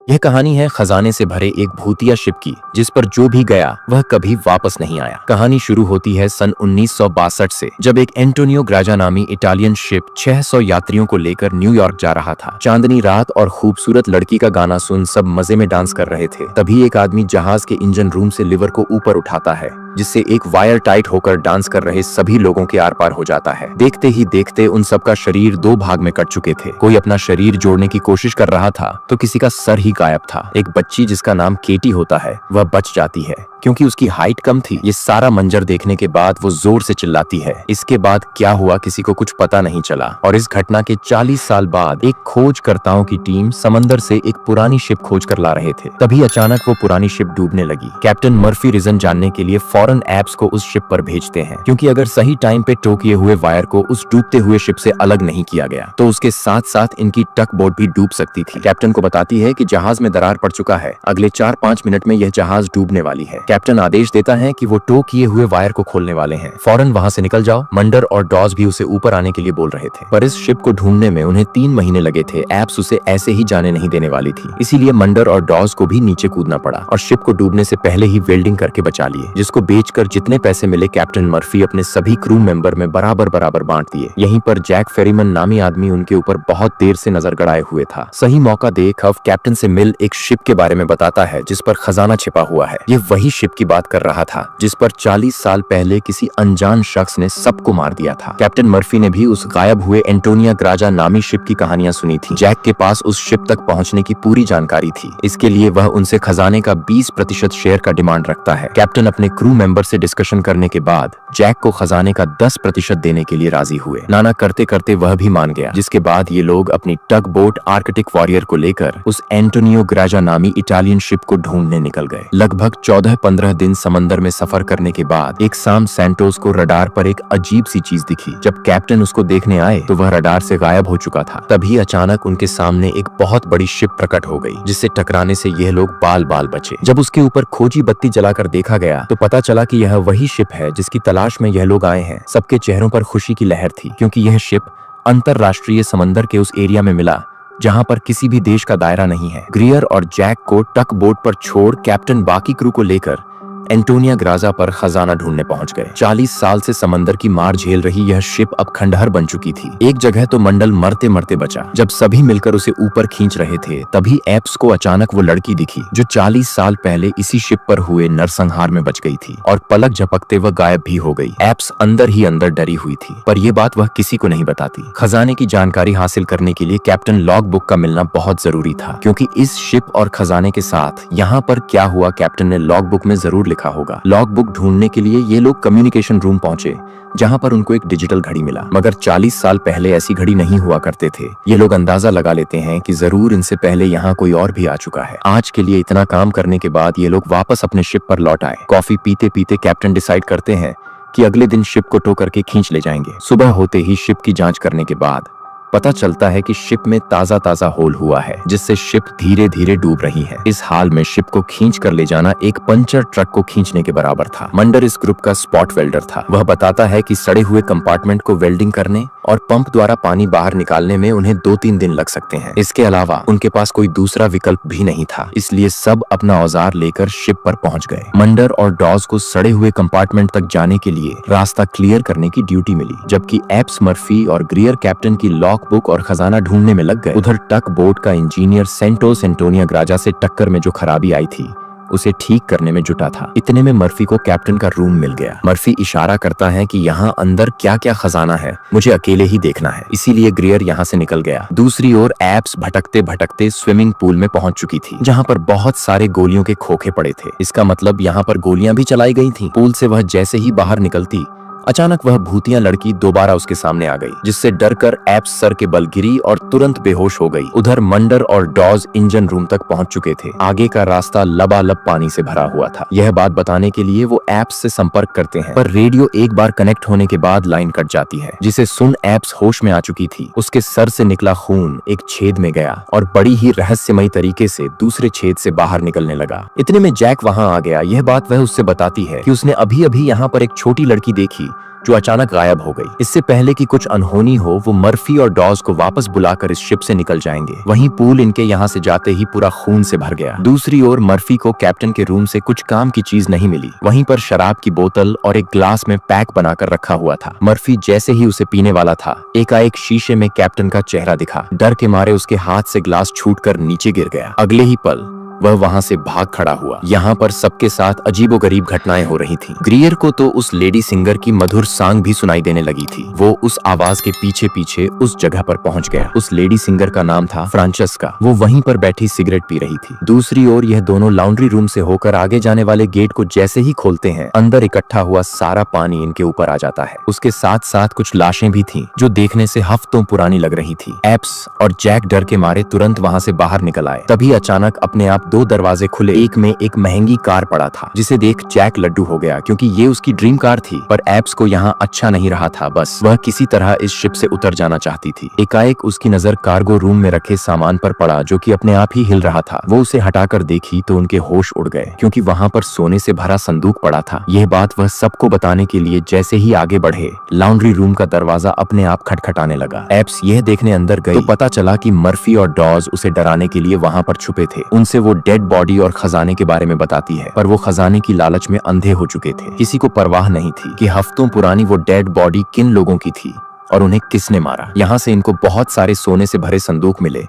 यह कहानी है खजाने से भरे एक भूतिया शिप की, जिस पर जो भी गया वह कभी वापस नहीं आया। कहानी शुरू होती है सन 1962 से, जब एक एंटोनियो ग्राजा नामी इटालियन शिप 600 यात्रियों को लेकर न्यूयॉर्क जा रहा था। चांदनी रात और खूबसूरत लड़की का गाना सुन सब मजे में डांस कर रहे थे। तभी एक आदमी जहाज के इंजन रूम से लिवर को ऊपर उठाता है, जिससे एक वायर टाइट होकर डांस कर रहे सभी लोगों के आर पार हो जाता है। देखते ही देखते उन सबका शरीर दो भाग में कट चुके थे। कोई अपना शरीर जोड़ने की कोशिश कर रहा था तो किसी का सर ही गायब था। एक बच्ची जिसका नाम केटी होता है वह बच जाती है क्योंकि उसकी हाइट कम थी। ये सारा मंजर देखने के बाद वो जोर से चिल्लाती है। इसके बाद क्या हुआ किसी को कुछ पता नहीं चला और इस घटना के 40 साल बाद एक खोजकर्ताओं की टीम समंदर से एक पुरानी शिप खोज कर ला रहे थे। तभी अचानक वो पुरानी शिप डूबने लगी। कैप्टन मर्फी रीजन जानने के लिए फौरन एप्स को उस शिप पर भेजते हैं, क्योंकि अगर सही टाइम पे टो किए हुए वायर को उस डूबते हुए शिप से अलग नहीं किया गया तो उसके साथ साथ इनकी टक बोट भी डूब सकती थी। कैप्टन को बताती है कि जहाज में दरार पड़ चुका है, अगले 4-5 मिनट में यह जहाज डूबने वाली है। कैप्टन आदेश देता है कि वो टो किए हुए वायर को खोलने वाले हैं, फौरन वहां से निकल जाओ। मंडर और डॉज भी उसे ऊपर आने के लिए बोल रहे थे, पर इस शिप को ढूंढने में उन्हें 3 महीने लगे थे। एप्स उसे ऐसे ही जाने नहीं देने वाली थी, इसीलिए मंडर और डॉज को भी नीचे कूदना पड़ा और शिप को डूबने से पहले ही वेल्डिंग करके बचा लिए, जिसको बेचकर जितने पैसे मिले कैप्टन मर्फी अपने सभी क्रू मेंबर में बराबर बराबर बांट दिए। यहीं पर जैक फेरीमन नामी आदमी उनके ऊपर बहुत देर से नजर गड़ाए हुए था। सही मौका देख हव कैप्टन से मिल एक शिप के बारे में बताता है जिस पर खजाना छिपा हुआ है। ये वही शिप की बात कर रहा था जिस पर 40 साल पहले किसी अनजान शख्स ने सबको मार दिया था। कैप्टन मर्फी ने भी उस गायब हुए एंटोनिया ग्राजा नामी शिप की कहानियां सुनी थी। जैक के पास उस शिप तक पहुंचने की पूरी जानकारी थी, इसके लिए वह उनसे खजाने का 20% शेयर का डिमांड रखता है। कैप्टन अपने क्रू मेंबर से डिस्कशन करने के बाद जैक को खजाने का 10% देने के लिए राजी हुए। नाना करते करते वह भी मान गया, जिसके बाद ये लोग अपनी टग बोट आर्कटिक वॉरियर को लेकर उस एंटोनियो ग्राजा नामी इटालियन शिप को ढूंढने निकल गए। लगभग 14-15 दिन समंदर में सफर करने के बाद एक शाम सैंटोस को रडार पर एक अजीब सी चीज दिखी। जब कैप्टन उसको देखने आए तो वह रडार से गायब हो चुका था। तभी अचानक उनके सामने एक बहुत बड़ी शिप प्रकट हो गई, जिससे टकराने से यह लोग बाल बाल बचे। जब उसके ऊपर खोजी बत्ती जलाकर देखा गया तो पता चला कि यह वही शिप है जिसकी तलाश में यह लोग आए हैं। सबके चेहरों पर खुशी की लहर थी, क्योंकि यह शिप अंतरराष्ट्रीय समंदर के उस एरिया में मिला जहां पर किसी भी देश का दायरा नहीं है। ग्रियर और जैक को टक बोट पर छोड़ कैप्टन बाकी क्रू को लेकर एंटोनिया ग्राजा पर खजाना ढूंढने पहुंच गए। 40 साल से समंदर की मार झेल रही यह शिप अब खंडहर बन चुकी थी। एक जगह तो मंडल मरते मरते बचा। जब सभी मिलकर उसे ऊपर खींच रहे थे तभी एप्स को अचानक वो लड़की दिखी जो 40 साल पहले इसी शिप पर हुए नरसंहार में बच गई थी, और पलक झपकते वह गायब भी हो गई। एप्स अंदर ही अंदर डरी हुई थी, पर यह बात वह किसी को नहीं बताती। खजाने की जानकारी हासिल करने के लिए कैप्टन लॉग बुक का मिलना बहुत जरूरी था, क्योंकि इस शिप और खजाने के साथ यहाँ पर क्या हुआ कैप्टन ने लॉग बुक में जरूर लिखा होगा। लॉग बुक ढूंढने के लिए ये लोग कम्युनिकेशन रूम पहुंचे, जहां पर उनको एक डिजिटल घड़ी मिला। मगर 40 साल पहले ऐसी घड़ी नहीं हुआ करते थे। ये लोग अंदाजा लगा लेते हैं कि जरूर इनसे पहले यहाँ कोई और भी आ चुका है। आज के लिए इतना काम करने के बाद ये लोग वापस अपने शिप पर लौट आए। कॉफी पीते पीते कैप्टन डिसाइड करते हैं कि अगले दिन शिप को टो करके खींच ले जाएंगे। सुबह होते ही शिप की जांच करने के बाद पता चलता है कि शिप में ताजा ताजा होल हुआ है, जिससे शिप धीरे धीरे डूब रही है। इस हाल में शिप को खींच कर ले जाना एक पंचर ट्रक को खींचने के बराबर था। मंडर इस ग्रुप का स्पॉट वेल्डर था। वह बताता है कि सड़े हुए कंपार्टमेंट को वेल्डिंग करने और पंप द्वारा पानी बाहर निकालने में उन्हें 2-3 दिन लग सकते हैं। इसके अलावा उनके पास कोई दूसरा विकल्प भी नहीं था, इसलिए सब अपना औजार लेकर शिप पर पहुंच गए। मंडर और डॉज को सड़े हुए कंपार्टमेंट तक जाने के लिए रास्ता क्लियर करने की ड्यूटी मिली, जबकि एप्स मर्फी और ग्रियर कैप्टन की लॉग बुक और खजाना ढूंढने में लग गए। उधर टक बोट का इंजीनियर सैंटोस एंटोनिया ग्राजा से टक्कर में जो खराबी आई थी उसे ठीक करने में जुटा था। इतने में मर्फी को कैप्टन का रूम मिल गया। मर्फी इशारा करता है कि यहाँ अंदर क्या क्या खजाना है मुझे अकेले ही देखना है, इसीलिए ग्रियर यहाँ से निकल गया। दूसरी ओर एप्स भटकते भटकते स्विमिंग पूल में पहुंच चुकी थी, जहाँ पर बहुत सारे गोलियों के खोखे पड़े थे। इसका मतलब यहाँ पर गोलियां भी चलाई गई थी। पूल से वह जैसे ही बाहर निकलती अचानक वह भूतिया लड़की दोबारा उसके सामने आ गई, जिससे डरकर एप्स सर के बल गिरी और तुरंत बेहोश हो गई। उधर मंडर और डॉज इंजन रूम तक पहुंच चुके थे। आगे का रास्ता लबालब पानी से भरा हुआ था। यह बात बताने के लिए वो एप्स से संपर्क करते हैं, पर रेडियो एक बार कनेक्ट होने के बाद लाइन कट जाती है, जिसे सुन एप्स होश में आ चुकी थी। उसके सर से निकला खून एक छेद में गया और बड़ी ही रहस्यमयी तरीके से दूसरे छेद से बाहर निकलने लगा। इतने में जैक वहां आ गया। यह बात वह उससे बताती है कि उसने अभी अभी यहाँ पर एक छोटी लड़की देखी जो अचानक गायब हो गई। इससे पहले कि कुछ अनहोनी हो, वो मर्फी और डॉज को वापस बुलाकर इस शिप से निकल जाएंगे। वहीं पूल इनके यहाँ से जाते ही पूरा खून से भर गया। दूसरी ओर मर्फी को कैप्टन के रूम से कुछ काम की चीज नहीं मिली। वहीं पर शराब की बोतल और एक ग्लास में पैक बनाकर रखा हुआ था। मर्फी जैसे ही उसे पीने वाला था, एकाएक शीशे में कैप्टन का चेहरा दिखा। डर के मारे उसके हाथ से ग्लास छूटकर नीचे गिर गया। अगले ही पल वह वहां से भाग खड़ा हुआ। यहाँ पर सबके साथ अजीबोगरीब घटनाएं हो रही थीं। ग्रियर को तो उस लेडी सिंगर की मधुर सांग भी सुनाई देने लगी थी। वो उस आवाज के पीछे पीछे उस जगह पर पहुंच गया। उस लेडी सिंगर का नाम था फ्रांचेस्का। वो वहीं पर बैठी सिगरेट पी रही थी। दूसरी ओर यह दोनों लॉन्ड्री रूम से होकर आगे जाने वाले गेट को जैसे ही खोलते हैं, अंदर इकट्ठा हुआ सारा पानी इनके ऊपर आ जाता है। उसके साथ साथ कुछ लाशें भी थीं, जो देखने से हफ्तों पुरानी लग रही थी। एप्स और जैक डर के मारे तुरंत वहां से बाहर निकल आए। तभी अचानक अपने आप दो दरवाजे खुले। एक में एक महंगी कार पड़ा था, जिसे देख जैक लड्डू हो गया, क्योंकि ये उसकी ड्रीम कार थी। पर एप्स को यहाँ अच्छा नहीं रहा था। बस वह किसी तरह इस शिप से उतर जाना चाहती थी। एकाएक उसकी नजर कार्गो रूम में रखे सामान पर पड़ा, जो कि अपने आप ही हिल रहा था। वो उसे हटाकर देखी तो उनके होश उड़ गए, क्योंकि वहाँ पर सोने से भरा संदूक पड़ा था। यह बात वह सबको बताने के लिए जैसे ही आगे बढ़े, लॉन्ड्री रूम का दरवाजा अपने आप खटखटाने लगा। एप्स यह देखने अंदर गई तो पता चला कि मर्फी और डॉज उसे डराने के लिए वहाँ पर छुपे थे। उनसे वो डेड बॉडी और खजाने के बारे में बताती है, पर वो खजाने की लालच में अंधे हो चुके थे। किसी को परवाह नहीं थी कि हफ्तों पुरानी वो डेड बॉडी किन लोगों की थी और उन्हें किसने मारा। यहाँ से इनको बहुत सारे सोने से भरे संदूक मिले,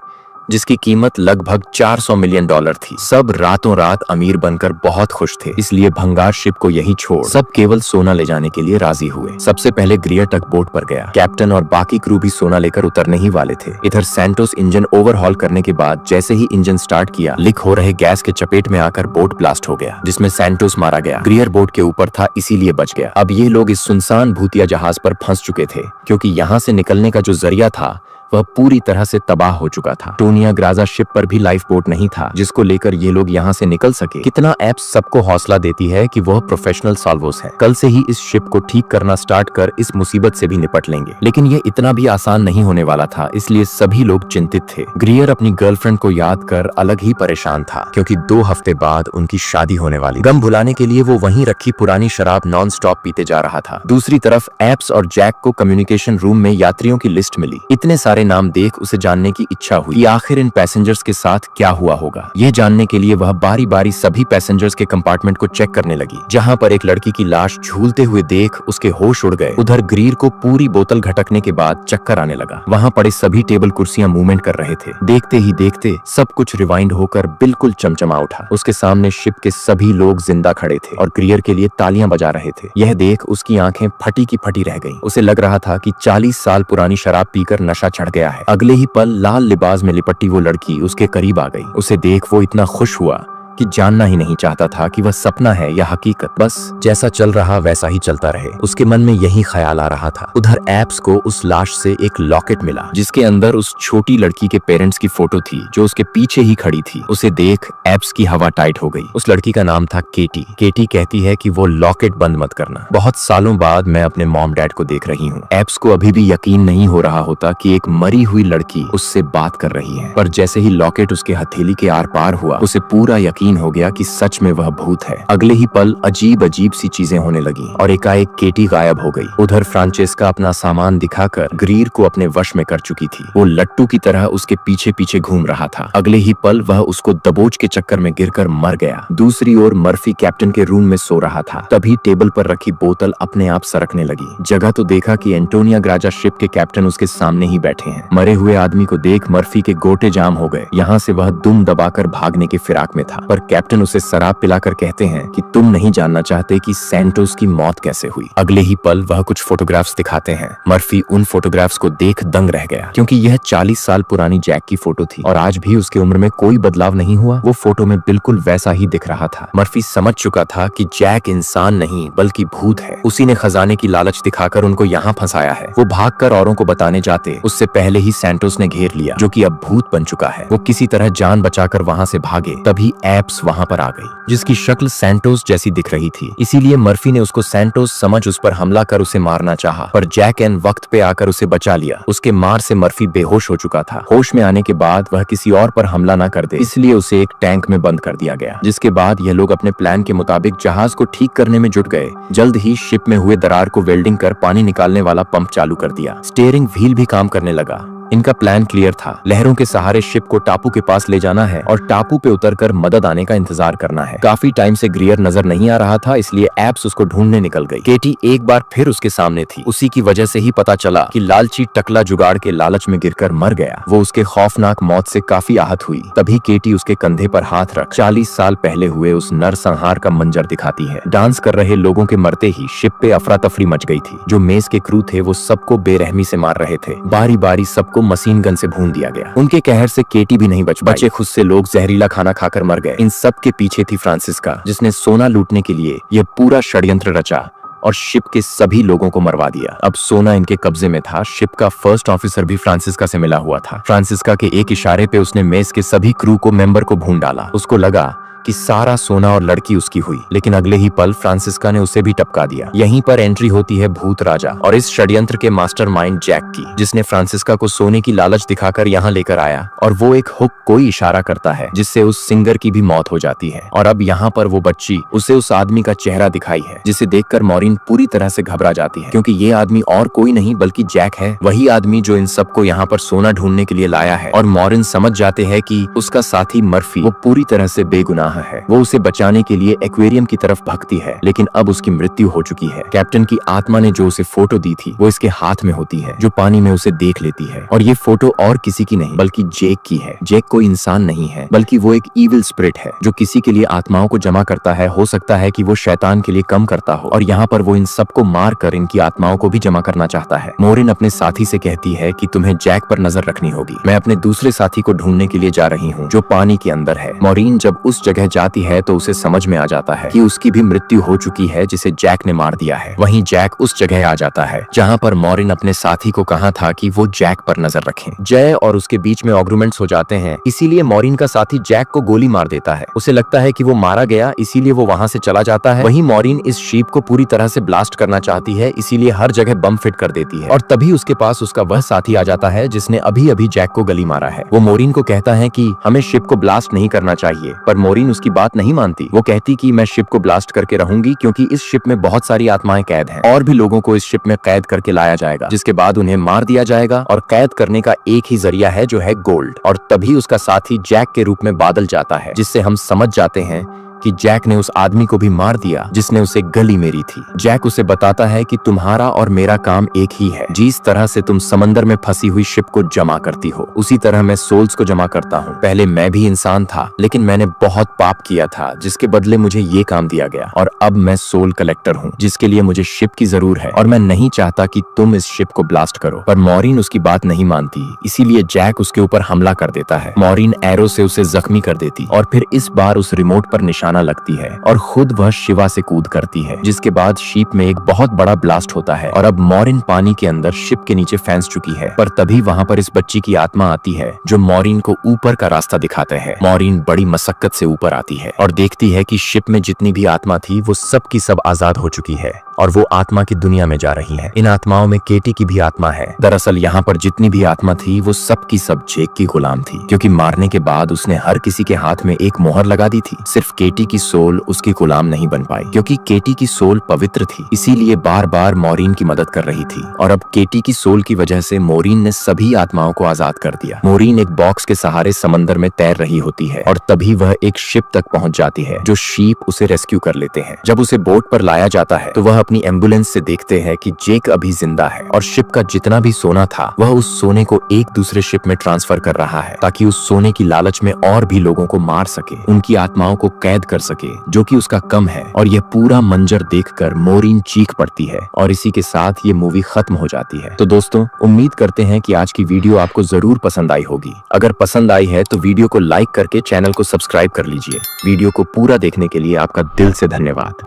जिसकी कीमत लगभग 400 मिलियन डॉलर थी। सब रातों रात अमीर बनकर बहुत खुश थे, इसलिए भंगार शिप को यही छोड़ सब केवल सोना ले जाने के लिए राजी हुए। सबसे पहले ग्रियर टक बोट पर गया। कैप्टन और बाकी क्रू भी सोना लेकर उतरने ही वाले थे। इधर सैंटोस इंजन ओवरहॉल करने के बाद जैसे ही इंजन स्टार्ट किया, लीक हो रहे गैस के चपेट में आकर बोट ब्लास्ट हो गया, जिसमें सैंटोस मारा गया। ग्रियर बोट के ऊपर था, इसीलिए बच गया। अब ये लोग इस सुनसान भूतिया जहाज पर फंस चुके थे, क्योंकि यहाँ से निकलने का जो जरिया था वह पूरी तरह से तबाह हो चुका था। टोनिया ग्राजा शिप पर भी लाइफ बोट नहीं था, जिसको लेकर ये लोग यहाँ से निकल सके। कितना एप्स सबको हौसला देती है कि वह प्रोफेशनल सॉल्वर्स है। कल से ही इस शिप को ठीक करना स्टार्ट कर इस मुसीबत से भी निपट लेंगे। लेकिन ये इतना भी आसान नहीं होने वाला था, इसलिए सभी लोग चिंतित थे। ग्रियर अपनी गर्लफ्रेंड को याद कर अलग ही परेशान था, क्योंकि 2 हफ्ते बाद उनकी शादी होने वाली। गम भुलाने के लिए वो वहीं रखी पुरानी शराब नॉन स्टॉप पीते जा रहा था। दूसरी तरफ एप्स और जैक को कम्युनिकेशन रूम में यात्रियों की लिस्ट मिली। इतने सारे नाम देख उसे जानने की इच्छा हुई कि आखिर इन पैसेंजर्स के साथ क्या हुआ होगा। यह जानने के लिए वह बारी बारी सभी पैसेंजर्स के कंपार्टमेंट को चेक करने लगी। जहां पर एक लड़की की लाश झूलते हुए देख उसके होश उड़ गए। उधर ग्रीर को पूरी बोतल घटकने के बाद चक्कर आने लगा। वहां पड़े सभी टेबल कुर्सियां मूवमेंट कर रहे थे। देखते ही देखते सब कुछ रिवाइंड होकर बिल्कुल चमचमा उठा। उसके सामने शिप के सभी लोग जिंदा खड़े थे और ग्रियर के लिए तालियां बजा रहे थे। यह देख उसकी आंखें फटी की फटी रह गईं। उसे लग रहा था कि 40 साल पुरानी शराब पीकर नशा चढ़ गया है। अगले ही पल लाल लिबास में लिपटी वो लड़की उसके करीब आ गई। उसे देख वो इतना खुश हुआ कि जानना ही नहीं चाहता था कि वह सपना है या हकीकत। बस जैसा चल रहा वैसा ही चलता रहे, उसके मन में यही ख्याल आ रहा था। उधर एप्स को उस लाश से एक लॉकेट मिला, जिसके अंदर उस छोटी लड़की के पेरेंट्स की फोटो थी, जो उसके पीछे ही खड़ी थी। उसे देख एप्स की हवा टाइट हो गई। उस लड़की का नाम था केटी। केटी कहती है कि वो लॉकेट बंद मत करना। बहुत सालों बाद मैं अपने मॉम डैड को देख रही हूँ। एप्स को अभी भी यकीन नहीं हो रहा होता कि एक मरी हुई लड़की उससे बात कर रही है, पर जैसे ही लॉकेट उसके हथेली के आर पार हुआ, उसे पूरा यकीन हो गया कि सच में वह भूत है। अगले ही पल अजीब अजीब सी चीजें होने लगी और एकाएक केटी गायब हो गई। उधर फ्रांचेस्का अपना सामान दिखाकर ग्रीर को अपने वश में कर चुकी थी। वो लट्टू की तरह उसके पीछे पीछे घूम रहा था। अगले ही पल वह उसको दबोच के चक्कर में गिरकर मर गया। दूसरी ओर मर्फी कैप्टन के रूम में सो रहा था। तभी टेबल पर रखी बोतल अपने आप सरकने लगी। जगह तो देखा कि एंटोनिया ग्राजा शिप के कैप्टन उसके सामने ही बैठे हैं। मरे हुए आदमी को देख मर्फी के गोटे जाम हो गए। यहाँ से वह दुम दबाकर भागने के फिराक में था, पर कैप्टन उसे शराब पिलाकर कहते हैं कि तुम नहीं जानना चाहते कि सैंटोस की मौत कैसे हुई। अगले ही पल वह कुछ फोटोग्राफ्स दिखाते हैं। मर्फी उन फोटोग्राफ्स को देख दंग रह गया, क्योंकि यह 40 साल पुरानी जैक की फोटो थी और आज भी उसकी उम्र में कोई बदलाव नहीं हुआ। वो फोटो में बिल्कुल वैसा ही दिख रहा था। मर्फी समझ चुका था कि जैक इंसान नहीं बल्कि भूत है। उसी ने खजाने की लालच दिखाकर उनको यहाँ फंसाया है। वो भागकर औरों को बताने जाते उससे पहले ही सैंटोस ने घेर लिया, जो कि अब भूत बन चुका है। वो किसी तरह जान बचाकर वहाँ से भागे। तभी एप्स वहां पर आ गई, जिसकी शक्ल सैंटोस जैसी दिख रही थी। इसीलिए मर्फी ने उसको सैंटोस समझ उस पर हमला कर उसे मारना चाहा, पर जैक एन वक्त पे आकर उसे बचा लिया। उसके मार से मर्फी बेहोश हो चुका था। होश में आने के बाद वह किसी और पर हमला न कर दे, इसलिए उसे एक टैंक में बंद कर दिया गया। जिसके बाद यह लोग अपने प्लान के मुताबिक जहाज को ठीक करने में जुट गए। जल्द ही शिप में हुए दरार को वेल्डिंग कर पानी निकालने वाला पंप चालू कर दिया। स्टीयरिंग व्हील भी काम करने लगा। इनका प्लान क्लियर था। लहरों के सहारे शिप को टापू के पास ले जाना है और टापू पे उतरकर मदद आने का इंतजार करना है। काफी टाइम से ग्रियर नजर नहीं आ रहा था, इसलिए एप्स उसको ढूंढने निकल गई। केटी एक बार फिर उसके सामने थी। उसी की वजह से ही पता चला कि लालची टकला जुगाड़ के लालच में गिरकर मर गया। वो उसके खौफनाक मौत से काफी आहत हुई। तभी केटी उसके कंधे पर हाथ रख 40 साल पहले हुए उस नरसंहार का मंजर दिखाती है। डांस कर रहे लोगों के मरते ही शिप पे अफरा तफरी मच गई थी। जो मेज के क्रू थे वो सबको बेरहमी से मार रहे थे। बारी बारी सबको मशीन गन से भून दिया गया। उनके कहर से केटी भी नहीं बचे खुद से लोग जहरीला खाना खाकर मर गए। इन सब के पीछे थी फ्रांसिस्का, जिसने सोना लूटने के लिए यह पूरा षड्यंत्र रचा और शिप के सभी लोगों को मरवा दिया। अब सोना इनके कब्जे में था। शिप का फर्स्ट ऑफिसर भी फ्रांसिस्का से मिला हुआ था। फ्रांसिस्का के एक इशारे पे उसने मेस के सभी क्रू को मेंबर को भून डाला। उसको लगा कि सारा सोना और लड़की उसकी हुई, लेकिन अगले ही पल फ्रांसिस्का ने उसे भी टपका दिया। यहीं पर एंट्री होती है भूत राजा और इस षड्यंत्र के मास्टरमाइंड जैक की, जिसने फ्रांसिस्का को सोने की लालच दिखाकर यहाँ लेकर आया। और वो एक हुक कोई इशारा करता है जिससे उस सिंगर की भी मौत हो जाती है। और अब यहाँ पर वो बच्ची उसे उस आदमी का चेहरा दिखाई है, जिसे देखकर मॉरिन पूरी तरह से घबरा जाती है, क्योंकि ये आदमी और कोई नहीं बल्कि जैक है। वही आदमी जो इन सबको यहाँ पर सोना ढूंढने के लिए लाया है। और मॉरिन समझ जाते हैं कि उसका साथी मर्फी वो पूरी तरह से बेगुनाह है। वो उसे बचाने के लिए एक्वेरियम की तरफ भागती है, लेकिन अब उसकी मृत्यु हो चुकी है। कैप्टन की आत्मा ने जो उसे फोटो दी थी वो इसके हाथ में होती है, जो पानी में उसे देख लेती है। और ये फोटो और किसी की नहीं बल्कि जेक की है। जेक कोई इंसान नहीं है, बल्कि वो एक इविल स्पिरिट है जो किसी के लिए आत्माओं को जमा करता है। हो सकता है कि वो शैतान के लिए कम करता हो, और यहाँ पर वो इन सबको मार कर इनकी आत्माओं को भी जमा करना चाहता है। मोरिन अपने साथी से कहती है कि तुम्हें जैक पर नजर रखनी होगी। मैं अपने दूसरे साथी को ढूंढने के लिए जा रही हूँ जो पानी के अंदर है। मोरिन जब उस जगह जाती है तो उसे समझ में आ जाता है कि उसकी भी मृत्यु हो चुकी है, जिसे जैक ने मार दिया है। वहीं जैक उस जगह आ जाता है जहां पर मॉरिन अपने साथी को कहा था कि वो जैक पर नजर रखें। जय और उसके बीच में आर्गुमेंट्स हो जाते हैं, इसीलिए मॉरिन का साथी जैक को गोली मार देता है। उसे लगता है कि वो मारा गया, इसीलिए वो वहां से चला जाता है। वहीं मॉरिन इस शीप को पूरी तरह से ब्लास्ट करना चाहती है, इसीलिए हर जगह बम फिट कर देती है। और तभी उसके पास उसका वह साथी आ जाता है जिसने अभी अभी जैक को गोली मारा है। वो मॉरिन को कहता है कि हमें शिप को ब्लास्ट नहीं करना चाहिए, पर मॉरिन उसकी बात नहीं मानती। वो कहती कि मैं शिप को ब्लास्ट करके रहूंगी, क्योंकि इस शिप में बहुत सारी आत्माएं कैद हैं और भी लोगों को इस शिप में कैद करके लाया जाएगा, जिसके बाद उन्हें मार दिया जाएगा। और कैद करने का एक ही जरिया है, जो है गोल्ड। और तभी उसका साथी जैक के रूप में बादल जाता है, जिससे हम समझ जाते हैं कि जैक ने उस आदमी को भी मार दिया जिसने उसे गली मेरी थी। जैक उसे बताता है कि तुम्हारा और मेरा काम एक ही है। जिस तरह से तुम समंदर में फंसी हुई शिप को जमा करती हो, उसी तरह मैं सोल्स को जमा करता हूँ। पहले मैं भी इंसान था, लेकिन मैंने बहुत पाप किया था, जिसके बदले मुझे ये काम दिया गया। और अब मैं सोल कलेक्टर हूँ, जिसके लिए मुझे शिप की जरूर है, और मैं नहीं चाहता कि तुम इस शिप को ब्लास्ट करो। पर मॉरिन उसकी बात नहीं मानती, इसीलिए जैक उसके ऊपर हमला कर देता है। मॉरिन एरो से उसे जख्मी कर देती और फिर इस बार उस रिमोट पर निशाना लगती है और खुद वह शिवा से कूद करती है, जिसके बाद शिप में एक बहुत बड़ा ब्लास्ट होता है और अब मॉरिन पानी के अंदर शिप के नीचे फंस चुकी है। पर तभी वहाँ पर इस बच्ची की आत्मा आती है जो मॉरिन को ऊपर का रास्ता दिखाते हैं। मॉरिन बड़ी मशक्कत से ऊपर आती है और देखती है कि शिप में जितनी भी आत्मा थी वो सब की सब आजाद हो चुकी है और वो आत्मा की दुनिया में जा रही है। इन आत्माओं में केटी की भी आत्मा है। दरअसल यहाँ पर जितनी भी आत्मा थी वो सब की सब जेक की गुलाम थी, क्योंकि मारने के बाद उसने हर किसी के हाथ में एक मोहर लगा दी थी। सिर्फ केटी की सोल उसकी गुलाम नहीं बन पाई, क्योंकि केटी की सोल पवित्र थी, इसीलिए बार बार मॉरिन की मदद कर रही थी। और अब केटी की सोल की वजह से मॉरिन ने सभी आत्माओं को आजाद कर दिया। मॉरिन एक बॉक्स के सहारे समंदर में तैर रही होती है और तभी वह एक शिप तक पहुंच जाती है, जो शीप उसे रेस्क्यू कर लेते हैं। जब उसे बोट पर लाया जाता है तो वह अपनी एम्बुलेंस से देखते हैं कि जेक अभी जिंदा है और शिप का जितना भी सोना था वह उस सोने को एक दूसरे शिप में ट्रांसफर कर रहा है, ताकि उस सोने की लालच में और भी लोगों को मार सके, उनकी आत्माओं को कैद कर सके, जो कि उसका कम है। और यह पूरा मंजर देखकर मॉरिन चीख पड़ती है और इसी के साथ ये मूवी खत्म हो जाती है। तो दोस्तों, उम्मीद करते हैं कि आज की वीडियो आपको जरूर पसंद आई होगी। अगर पसंद आई है तो वीडियो को लाइक करके चैनल को सब्सक्राइब कर लीजिए। वीडियो को पूरा देखने के लिए आपका दिल से धन्यवाद।